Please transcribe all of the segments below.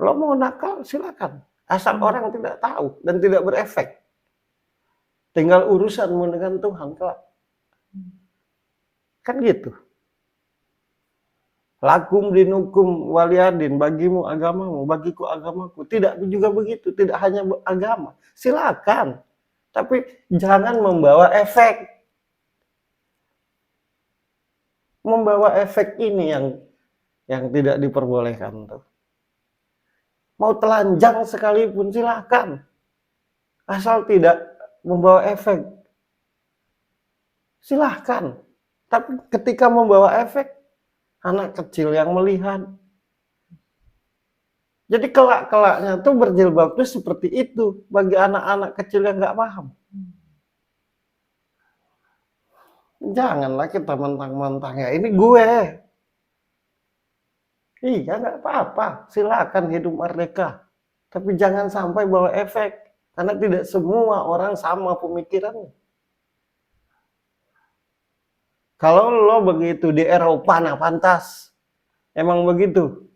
Lo mau nakal silakan, asal orang tidak tahu dan tidak berefek. Tinggal urusanmu dengan Tuhan kelak. Kan gitu. Lakum dinukum waliyadin, bagimu agamamu, bagiku agamaku. Tidak juga begitu, tidak hanya agama. Silakan, tapi jangan membawa efek. Membawa efek ini yang tidak diperbolehkan tuh. Mau telanjang sekalipun silakan, asal tidak membawa efek. Silahkan, tapi ketika membawa efek, anak kecil yang melihat. Jadi kelak-kelaknya tuh berjilbab tuh seperti itu bagi anak-anak kecil yang nggak paham. Janganlah kita mentang-mentang ya ini gue. Iya nggak apa-apa, silakan hidup merdeka. Tapi jangan sampai bawa efek, karena tidak semua orang sama pemikirannya. Kalau lo begitu di Eropa, nah pantas. Emang begitu.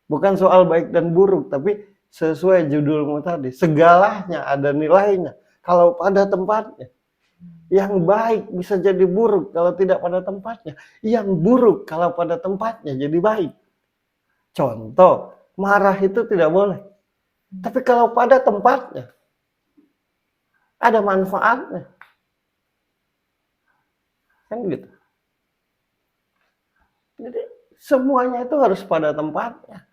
Bukan soal baik dan buruk, tapi sesuai judulmu tadi. Segalanya ada nilainya. Kalau pada tempatnya. Yang baik bisa jadi buruk kalau tidak pada tempatnya. Yang buruk kalau pada tempatnya jadi baik. Contoh, marah itu tidak boleh. Tapi kalau pada tempatnya, ada manfaatnya. Kan gitu. Jadi semuanya itu harus pada tempatnya.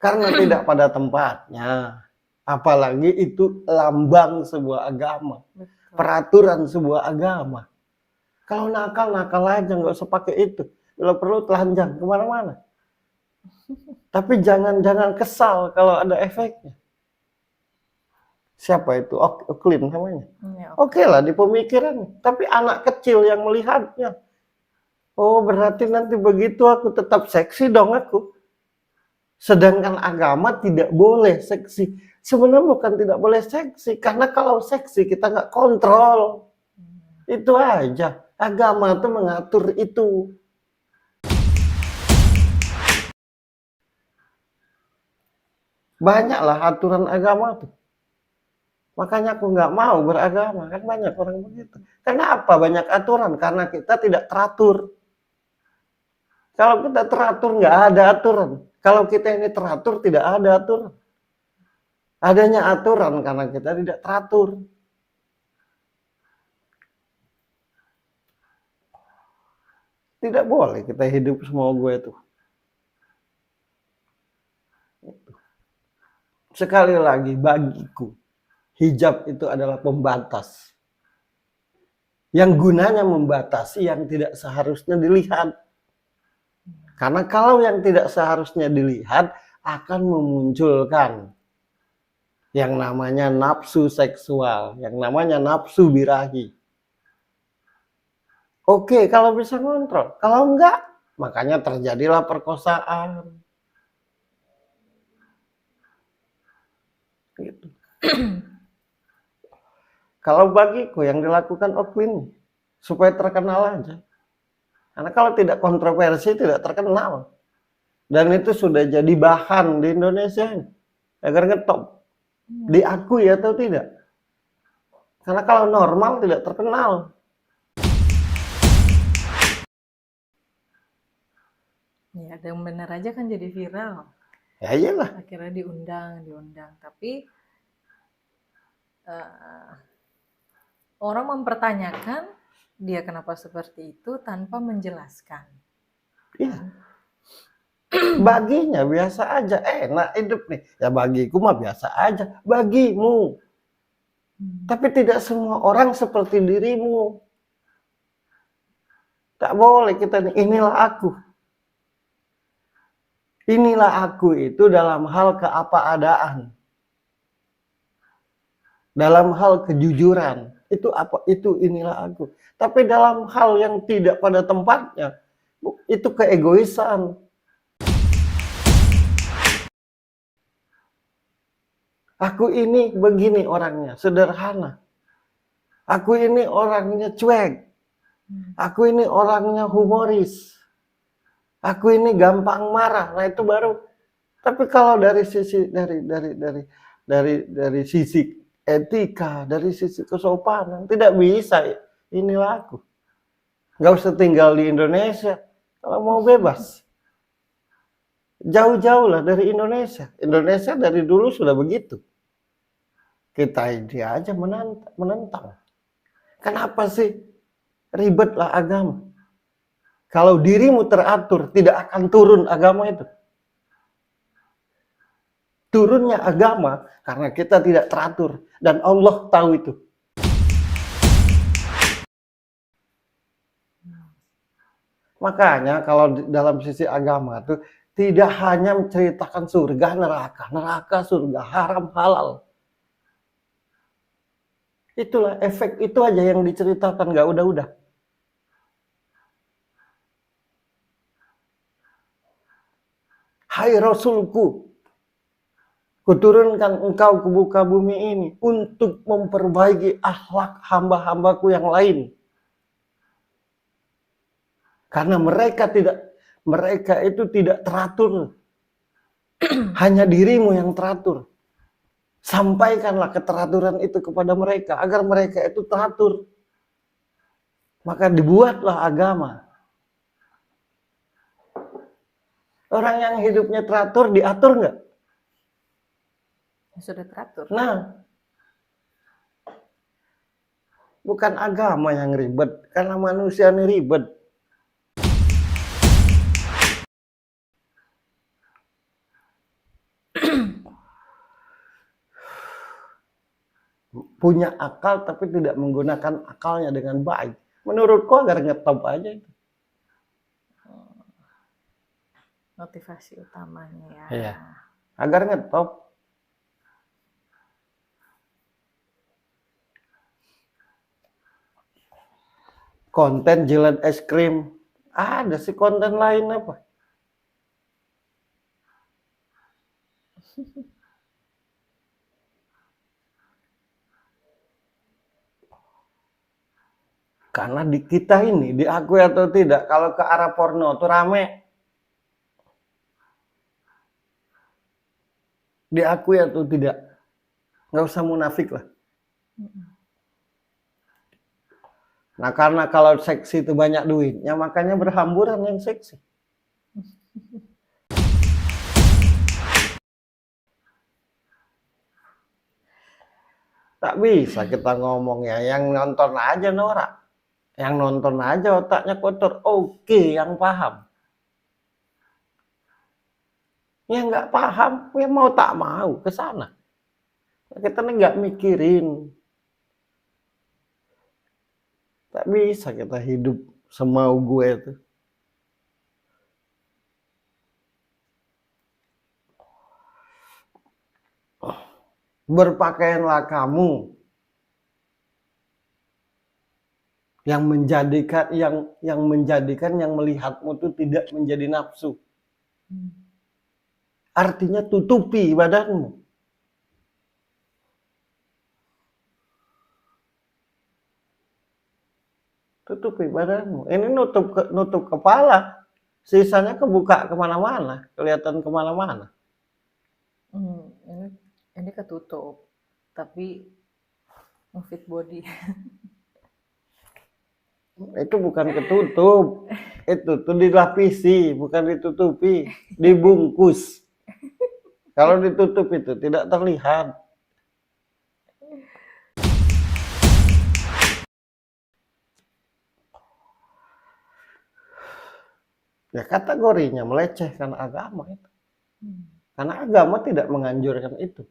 Karena tidak pada tempatnya. Apalagi itu lambang sebuah agama. Peraturan sebuah agama. Kalau nakal, nakal aja. Nggak usah pakai itu. Kalau perlu telanjang kemana-mana. Tapi jangan kesal kalau ada efeknya. Siapa itu? Oklin namanya. Ya, Oke lah di pemikiran. Tapi anak kecil yang melihatnya. Oh berarti nanti begitu aku tetap seksi dong aku. Sedangkan agama tidak boleh seksi. Sebenarnya bukan tidak boleh seksi. Karena kalau seksi kita nggak kontrol. Itu aja. Agama itu mengatur itu. Banyaklah aturan agama tuh. Makanya aku nggak mau beragama. Kan banyak orang begitu. Kenapa banyak aturan? Karena kita tidak teratur. Kalau kita teratur nggak ada aturan. Kalau kita ini teratur tidak ada aturan. Adanya aturan karena kita tidak teratur. Tidak boleh kita hidup semau gue tuh. Sekali lagi bagiku hijab itu adalah pembatas. Yang gunanya membatasi yang tidak seharusnya dilihat. Karena kalau yang tidak seharusnya dilihat akan memunculkan yang namanya nafsu seksual, yang namanya nafsu birahi. Oke, kalau bisa ngontrol. Kalau enggak, makanya terjadilah perkosaan. Gitu. Kalau bagiku yang dilakukan Oklin supaya terkenal aja. Karena kalau tidak kontroversi tidak terkenal. Dan itu sudah jadi bahan di Indonesia. Agar ngetop. Diakui atau tidak. Karena kalau normal tidak terkenal. Ya, dan benar aja kan jadi viral. Ya iyalah. Akhirnya diundang. Tapi orang mempertanyakan dia kenapa seperti itu tanpa menjelaskan. Iya. Baginya biasa aja, enak hidup nih. Ya bagiku mah biasa aja, bagimu. Tapi tidak semua orang seperti dirimu. Tak boleh kita nih, inilah aku. Inilah aku itu dalam hal keapa-adaan. Dalam hal kejujuran. Itu apa? Itu inilah aku. Tapi dalam hal yang tidak pada tempatnya, itu keegoisan. Aku ini begini orangnya, sederhana. Aku ini orangnya cuek. Aku ini orangnya humoris. Aku ini gampang marah. Nah itu baru Tapi kalau dari sisi dari sisi etika, dari sisi kesopanan tidak bisa ini laku. Nggak usah tinggal di Indonesia kalau mau bebas. Jauh-jauh lah dari Indonesia. Indonesia dari dulu sudah begitu. Kita ini aja menentang. Kenapa sih ribetlah agama? Kalau dirimu teratur, tidak akan turun agama itu. Turunnya agama karena kita tidak teratur dan Allah tahu itu. Makanya kalau dalam sisi agama itu tidak hanya menceritakan surga, neraka, surga, haram, halal. Itulah efek itu aja yang diceritakan, nggak udah-udah. Hai Rasulku, kuturunkan engkau ke muka bumi ini untuk memperbaiki akhlak hamba-hambaku yang lain. Karena mereka itu tidak teratur. Hanya dirimu yang teratur. Sampaikanlah keteraturan itu kepada mereka agar mereka itu teratur. Maka dibuatlah agama. Orang yang hidupnya teratur diatur nggak? Sudah teratur. Nah, bukan agama yang ribet, karena manusia ini ribet. Punya akal tapi tidak menggunakan akalnya dengan baik. Menurutku agar ngetop aja itu. Motivasi utamanya ya. Iya. Agar ngetop. Konten jilat es krim. Ada sih konten lain apa? Karena di kita ini, diakui atau tidak, kalau ke arah porno tuh rame. Diakui atau tidak. Nggak usah munafik lah. Nah karena kalau seksi itu banyak duitnya, makanya berhamburan yang seksi. Tak bisa kita ngomong ya, yang nonton aja norak. Yang nonton aja otaknya kotor. Oke, yang paham. Yang nggak paham, ya mau tak mau ke sana. Kita nggak mikirin. Tak bisa kita hidup semau gue itu. Berpakaianlah kamu yang menjadikan yang melihatmu itu tidak menjadi nafsu. Artinya tutupi badanmu. Tutupi badanmu. Ini nutup kepala, sisanya kebuka kemana-mana, kelihatan kemana-mana. Ini ketutup, tapi fit body. Itu bukan ketutup, itu tuh dilapisi, bukan ditutupi, dibungkus. Kalau ditutup itu tidak terlihat. Ya kategorinya melecehkan agama itu. Karena agama tidak menganjurkan itu.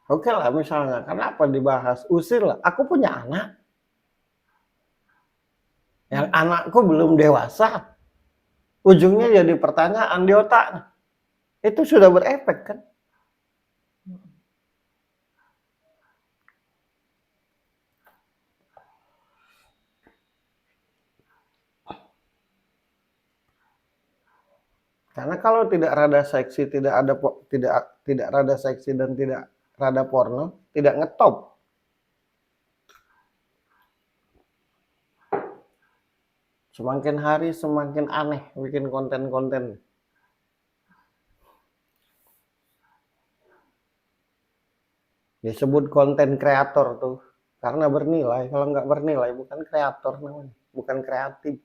Oke lah misalnya, kenapa dibahas? Usirlah, aku punya anak. Yang anakku belum dewasa. Ujungnya jadi pertanyaan di otaknya. Itu sudah berefek kan? Karena kalau tidak rada seksi, tidak rada seksi dan tidak rada porno, tidak ngetop. Semakin hari semakin aneh bikin konten-konten. Disebut konten kreator tuh karena bernilai. Kalau nggak bernilai bukan kreator namanya, bukan kreatif.